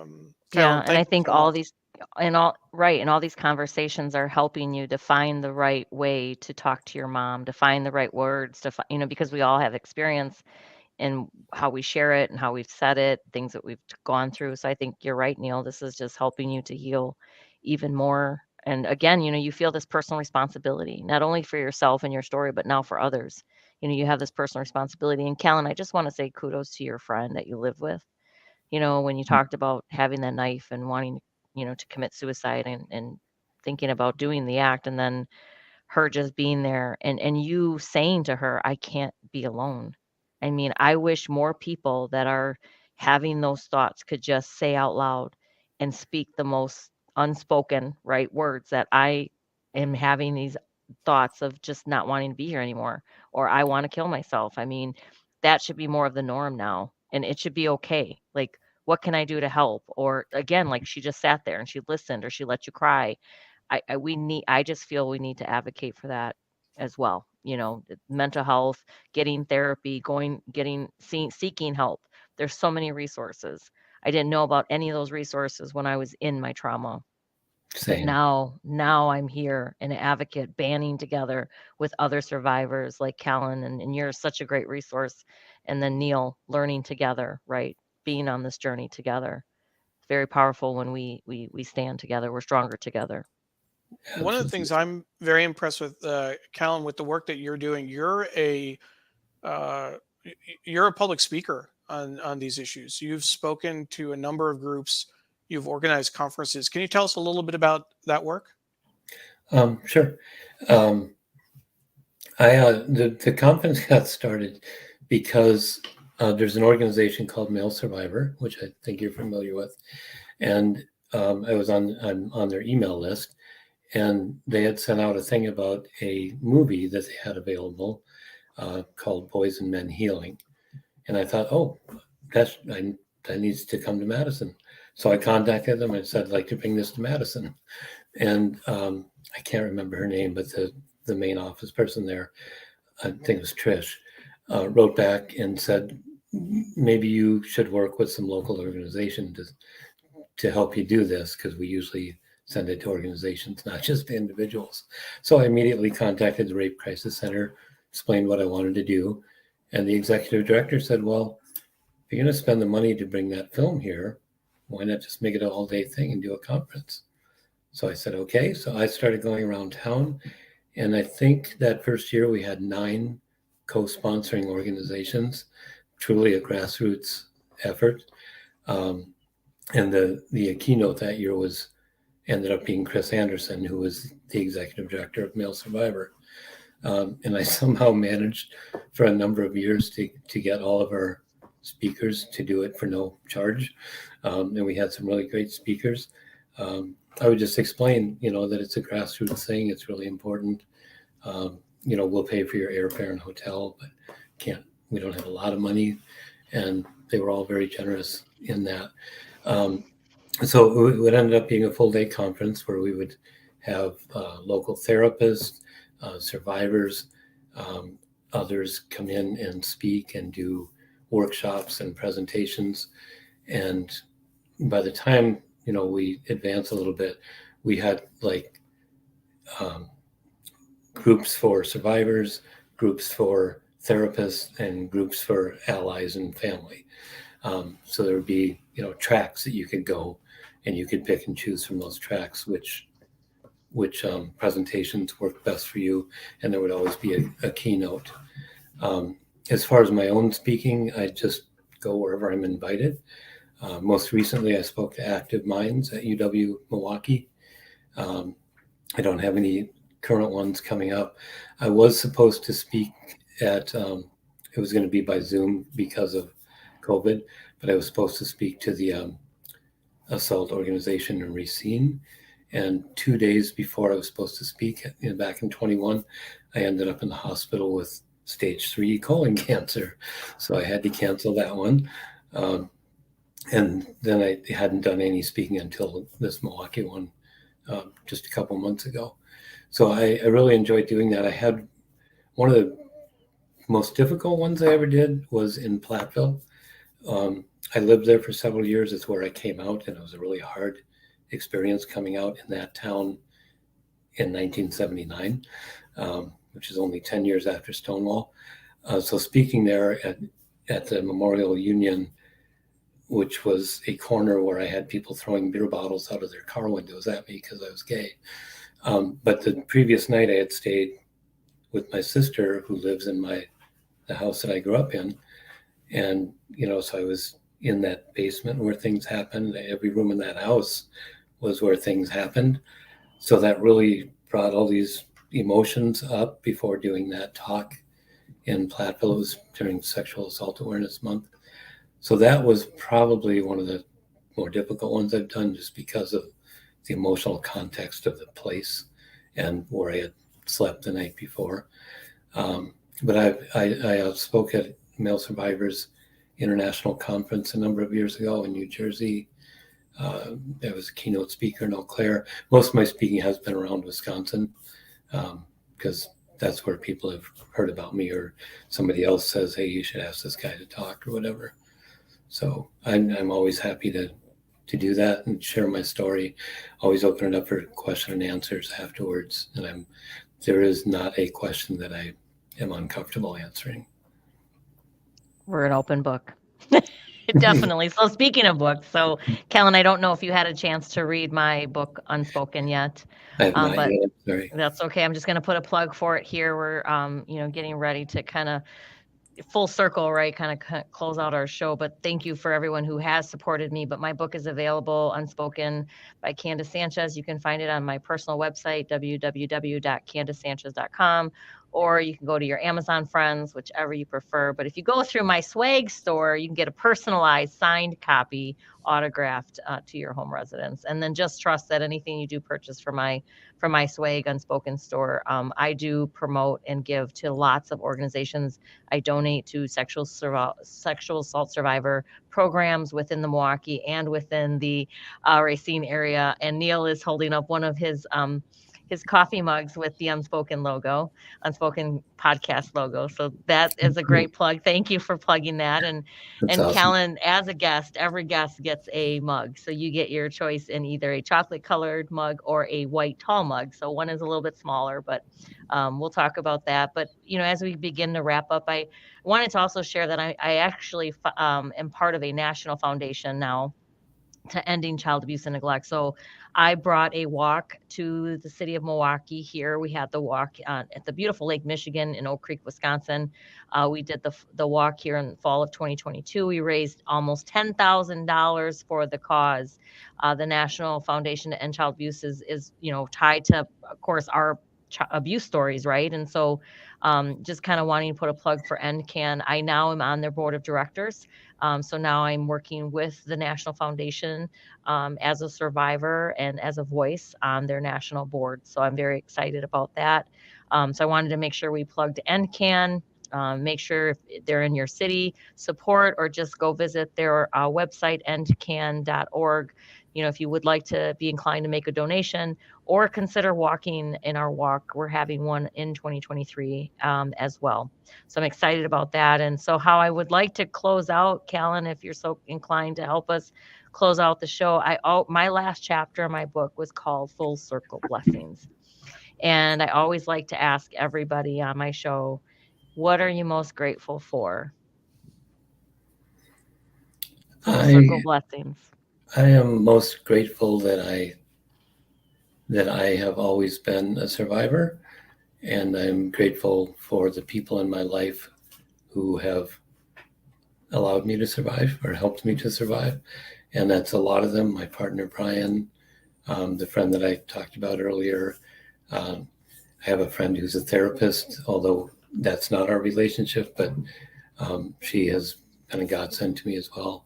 Callen, and I thank you think so all much. these and all right, and all these conversations are helping you to find the right way to talk to your mom, to find the right words, because we all have experience in how we share it and how we've said it, things that we've gone through. So I think you're right, Neil. This is just helping you to heal even more. And again, you feel this personal responsibility, not only for yourself and your story, but now for others. You have this personal responsibility. And Callen, I just want to say kudos to your friend that you live with. When you talked about having that knife and wanting, to commit suicide and thinking about doing the act, and then her just being there and you saying to her, "I can't be alone." I mean, I wish more people that are having those thoughts could just say out loud and speak the most unspoken right words, that I am having these thoughts of just not wanting to be here anymore, or I want to kill myself. I mean, that should be more of the norm now, and it should be okay. Like, what can I do to help? Or again, like she just sat there and she listened, or she let you cry. I just feel we need to advocate for that as well. Mental health, getting therapy, seeking help. There's so many resources. I didn't know about any of those resources when I was in my trauma. But Same. now I'm here, an advocate, banding together with other survivors like Callen, and you're such a great resource. And then Neil, learning together, right? Being on this journey together. It's very powerful when we stand together. We're stronger together. One of the Absolutely. things I'm very impressed with, Callen, with the work that you're doing, uh, you're a public speaker on these issues. You've spoken to a number of groups. You've organized conferences. Can you tell us a little bit about that work? Sure. Um, the conference got started because there's an organization called Male Survivor, which I think you're familiar with, and I was on their email list, and they had sent out a thing about a movie that they had available called Boys and Men Healing, and I thought, oh, that needs to come to Madison. So I contacted them and said, I'd like to bring this to Madison, and I can't remember her name, but the main office person there, I think it was Trish, wrote back and said, maybe you should work with some local organization to help you do this, because we usually send it to organizations, not just to individuals. So I immediately contacted the Rape Crisis Center, explained what I wanted to do. And the executive director said, well, if you're going to spend the money to bring that film here, why not just make it an all-day thing and do a conference? So I said, okay. So I started going around town. And I think that first year we had 9 co-sponsoring organizations, truly a grassroots effort. And the keynote that year ended up being Chris Anderson, who was the executive director of Male Survivor. And I somehow managed for a number of years to get all of our speakers to do it for no charge. And we had some really great speakers. I would just explain, that it's a grassroots thing. It's really important. We'll pay for your airfare and hotel, but we don't have a lot of money. And they were all very generous in that. So it ended up being a full day conference where we would have local therapists, survivors, others come in and speak and do workshops and presentations. And by the time, we advanced a little bit, we had like um, groups for survivors, groups for therapists, and groups for allies and family. So there would be, tracks that you could go, and you could pick and choose from those tracks which presentations work best for you, and there would always be a keynote. As far as my own speaking, I just go wherever I'm invited. Most recently, I spoke to Active Minds at UW Milwaukee. I don't have any current ones coming up. I was supposed to speak at, it was going to be by Zoom because of COVID, but I was supposed to speak to the assault organization in Racine. And 2 days before I was supposed to speak, back in 21, I ended up in the hospital with stage 3 colon cancer. So I had to cancel that one. And then I hadn't done any speaking until this Milwaukee one just a couple months ago. So I really enjoyed doing that. I had one of the most difficult ones I ever did was in Platteville. I lived there for several years. It's where I came out, and it was a really hard experience coming out in that town in 1979, which is only 10 years after Stonewall. So speaking there at the Memorial Union, which was a corner where I had people throwing beer bottles out of their car windows at me because I was gay. But the previous night I had stayed with my sister who lives in the house that I grew up in. And, so I was in that basement where things happened. Every room in that house was where things happened. So that really brought all these emotions up before doing that talk in Platteville. It was during Sexual Assault Awareness Month. So that was probably one of the more difficult ones I've done, just because of the emotional context of the place and where I had slept the night before. But I spoke at Male Survivors International Conference a number of years ago in New Jersey. I was a keynote speaker in Eau Claire. Most of my speaking has been around Wisconsin, because that's where people have heard about me, or somebody else says, hey, you should ask this guy to talk or whatever. So I'm always happy to do that and share my story. Always open it up for question and answers afterwards. And there is not a question that I am uncomfortable answering. We're an open book. Definitely. So speaking of books, so Callen, I don't know if you had a chance to read my book Unspoken yet. I have not but yet. Sorry. that's okay. I'm just going to put a plug for it here. We're getting ready to kind of full circle, right? Kind of close out our show. But thank you for everyone who has supported me. But my book is available, Unspoken by Candace Sanchez. You can find it on my personal website, www.candacesanchez.com, or you can go to your Amazon friends, whichever you prefer. But if you go through my swag store, you can get a personalized signed copy autographed to your home residence. And then just trust that anything you do purchase from my swag Unspoken store, I do promote and give to lots of organizations. I donate to sexual assault survivor programs within the Milwaukee and within the Racine area. And Neil is holding up one of his coffee mugs with the Unspoken podcast logo. So that is a great plug. Thank you for plugging that. And That's awesome. Callen, as a guest, every guest gets a mug. So you get your choice in either a chocolate colored mug or a white tall mug. So one is a little bit smaller, but we'll talk about that. But, as we begin to wrap up, I wanted to also share that I actually am part of a national foundation now to ending child abuse and neglect. So I brought a walk to the city of Milwaukee here. We had the walk at the beautiful Lake Michigan in Oak Creek, Wisconsin. We did the walk here in the fall of 2022. We raised almost $10,000 for the cause. The National Foundation to End Child Abuse is tied to, of course, our abuse stories, right? And so just kind of wanting to put a plug for NCAN. I now am on their board of directors. So now I'm working with the National Foundation as a survivor and as a voice on their national board. So I'm very excited about that. So I wanted to make sure we plugged NCAN. Make sure if they're in your city, support, or just go visit their website, endcan.org. if you would like to be inclined to make a donation or consider walking in our walk, we're having one in 2023 as well. So I'm excited about that. And so how I would like to close out, Callen, if you're so inclined to help us close out the show, my last chapter of my book was called Full Circle Blessings. And I always like to ask everybody on my show, what are you most grateful for? Full circle blessings. I am most grateful that I have always been a survivor, and I'm grateful for the people in my life who have allowed me to survive or helped me to survive. And that's a lot of them. My partner, Brian, the friend that I talked about earlier. I have a friend who's a therapist, although that's not our relationship, but she has been a godsend to me as well.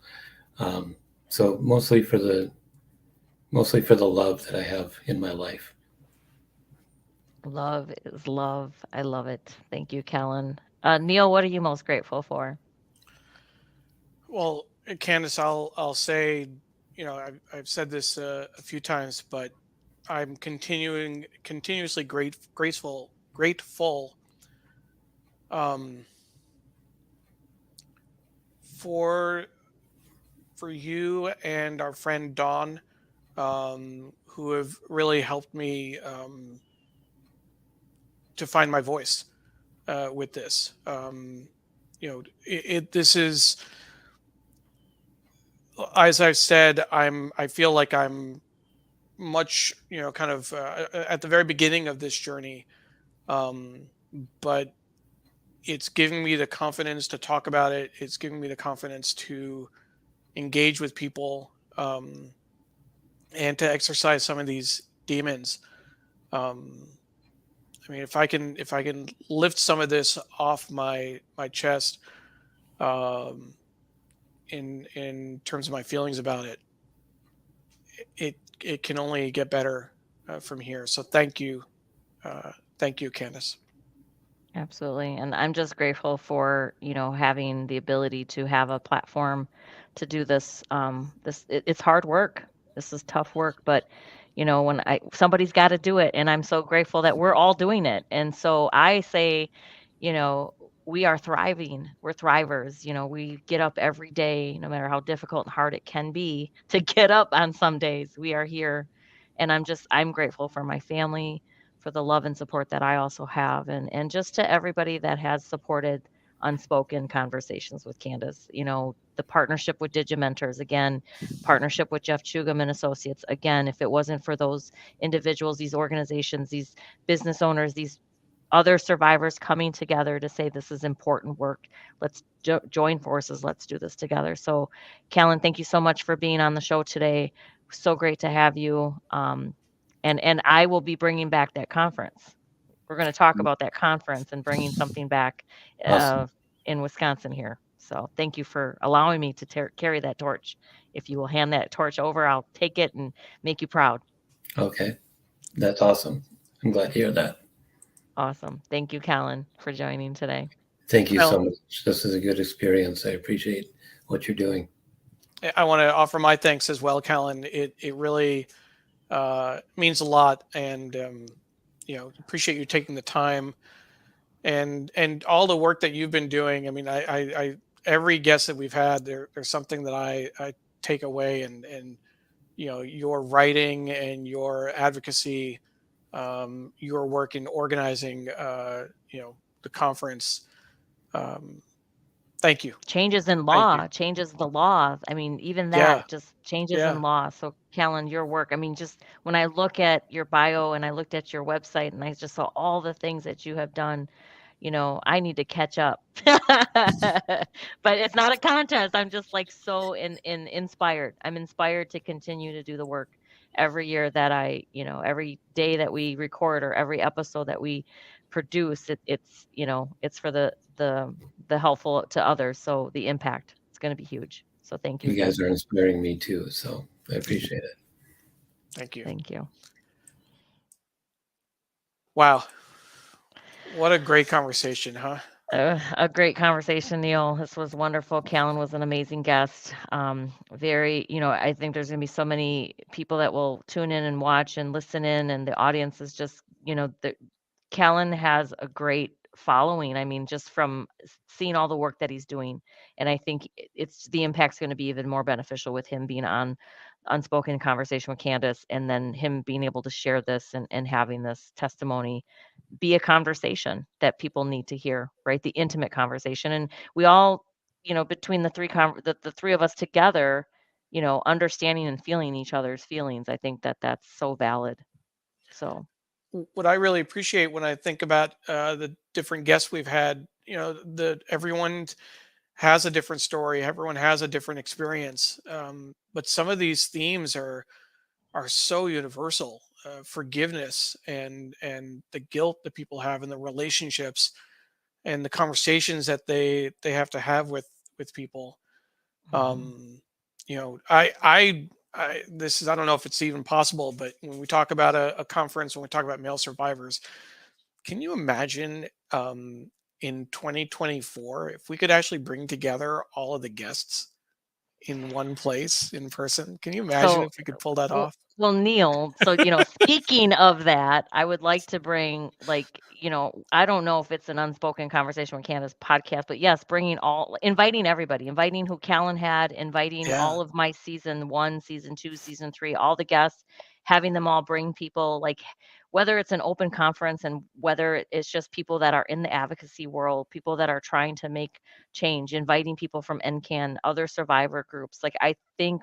So mostly for the love that I have in my life. Love is love. I love it. Thank you, Callen. Neil, what are you most grateful for? Well, Candace, I'll say, I've said this a few times, but I'm continuously grateful um, for you and our friend Dawn, who have really helped me to find my voice with this. This is, as I've said, I feel like I'm much, kind of at the very beginning of this journey, but it's giving me the confidence to talk about it. It's giving me the confidence to engage with people, and to exercise some of these demons. I mean, if I can lift some of this off my chest, um, in terms of my feelings about it, it can only get better from here. So thank you, Candace. Absolutely. And I'm just grateful for, having the ability to have a platform to do this. It's hard work. This is tough work, but when somebody's got to do it, and I'm so grateful that we're all doing it. And so I say, you know, we are thriving. We're thrivers. We get up every day, no matter how difficult and hard it can be to get up on some days. We are here. And I'm grateful for my family, for the love and support that I also have, and just to everybody that has supported Unspoken Conversations with Candace. The partnership with Digimentors, again, partnership with Jeff Chugum and Associates. Again, if it wasn't for those individuals, these organizations, these business owners, these other survivors coming together to say this is important work. Let's join forces. Let's do this together. So, Callen, thank you so much for being on the show today. So great to have you. And I will be bringing back that conference. We're going to talk about that conference and bringing something back Awesome. in Wisconsin here. So thank you for allowing me to carry that torch. If you will hand that torch over, I'll take it and make you proud. Okay. That's awesome. I'm glad to hear that. Awesome. Thank you, Callen, for joining today. Thank you so Well, much. This is a good experience. I appreciate what you're doing. I want to offer my thanks as well, Callen. It really means a lot, and appreciate you taking the time and all the work that you've been doing. I mean, I every guest that we've had, there's something that I take away, and your writing and your advocacy, your work in organizing, the conference. Thank you. Changes in Thank you. law, changes the law. I mean, even Yeah. that, just changes Yeah. in law. So, Callen, your work, I mean, just when I look at your bio and I looked at your website and I just saw all the things that you have done, I need to catch up. But it's not a contest. I'm just like so inspired. I'm inspired to continue to do the work every year that every day that we record or every episode that we produce. It's for the helpful to others. So the impact is going to be huge. So thank you You again. guys are inspiring me too, so I appreciate it. Thank you. Thank you. Wow. What a great conversation, huh? A great conversation, Neil. This was wonderful. Callen was an amazing guest. Very, I think there's going to be so many people that will tune in and watch and listen in, and the audience is just, Callen has a great following. I mean, just from seeing all the work that he's doing, and I think it's the impact's going to be even more beneficial with him being on Unspoken Conversation with Candace, and then him being able to share this and having this testimony be a conversation that people need to hear, right? The intimate conversation. And we all, between the three of us together, understanding and feeling each other's feelings. I think that that's so valid. So, What I really appreciate when I think about the different guests we've had, everyone has a different story, everyone has a different experience, but some of these themes are so universal. Forgiveness and the guilt that people have in the relationships and the conversations that they have to have with people. mhm. I this is, I don't know if it's even possible, but when we talk about a conference, when we talk about male survivors, can you imagine, in 2024 if we could actually bring together all of the guests in one place in person? Can you imagine So, if we could pull that well, off? well, Neil, so, speaking of that, I would like to bring, like, I don't know if it's an Unspoken Conversation with Candace podcast, but yes, inviting everybody, inviting who Callan had, inviting Yeah, all of my season 1, season 2, season 3, all the guests, having them all bring people, like, whether it's an open conference and whether it's just people that are in the advocacy world, people that are trying to make change, inviting people from NCAN, other survivor groups. Like, I think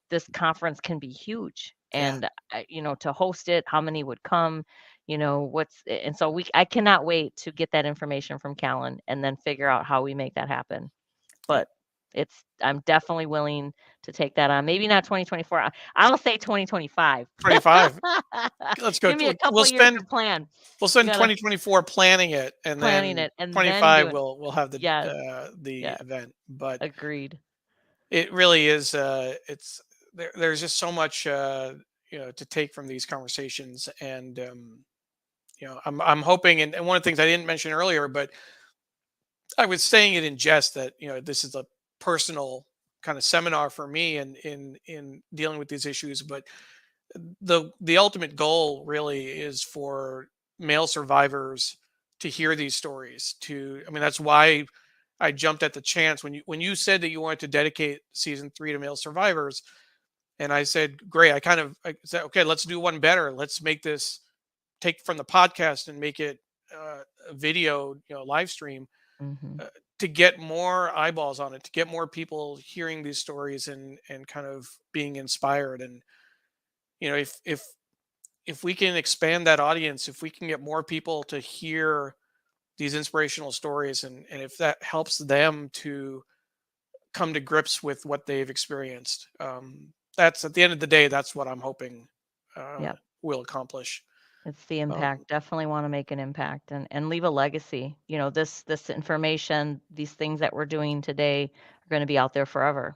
this conference can be huge. yeah. And to host it, how many would come, and so I cannot wait to get that information from Callan and then figure out how we make that happen. Yeah. But I'm definitely willing to take that on. Maybe not 2024. I'll say 2025. 25. Let's go. Give me a We'll couple years to spend plan. we'll We spend gotta 2024 planning it, and planning then it and then 25 doing. we'll have Yes. the Yes. event. But Agreed. it really is, it's there's just so much, to take from these conversations. And I'm hoping, and one of the things I didn't mention earlier, but I was saying it in jest, that this is a personal kind of seminar for me in dealing with these issues. But the ultimate goal really is for male survivors to hear these stories. I mean, that's why I jumped at the chance when you said that you wanted to dedicate season 3 to male survivors. And I said, great. I said, okay, let's do one better. Let's make this, take from the podcast and make it a video, live stream, Hmm. uh, to get more eyeballs on it, to get more people hearing these stories and kind of being inspired. And if we can expand that audience, if we can get more people to hear these inspirational stories, and if that helps them to come to grips with what they've experienced, that's, at the end of the day, that's what I'm hoping uh, Yep. will accomplish. It's the Um, impact. Definitely want to make an impact and leave a legacy. This information, these things that we're doing today are going to be out there forever.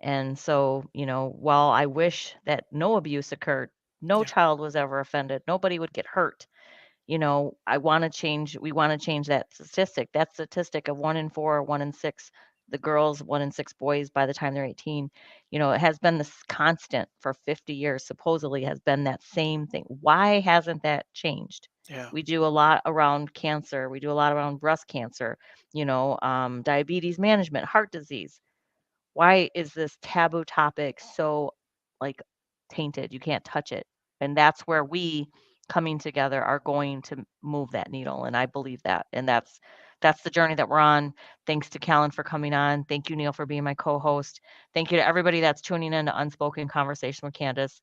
And so, while I wish that no abuse occurred, no yeah, child was ever offended, nobody would get hurt, we want to change that statistic of 1 in 4, 1 in 6, the girls, 1 in 6 boys by the time they're 18. It has been this constant for 50 years, supposedly has been that same thing. Why hasn't that changed? yeah, We do a lot around cancer. We do a lot around breast cancer, diabetes management, heart disease. Why is this taboo topic so, like, tainted? You can't touch it. And that's where we coming together are going to move that needle. And I believe that. And that's the journey that we're on. Thanks to Callan for coming on. Thank you, Neil, for being my co-host. Thank you to everybody that's tuning in to Unspoken Conversation with Candace.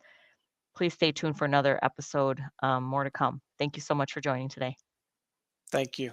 Please stay tuned for another episode. More to come. Thank you so much for joining today. thank you.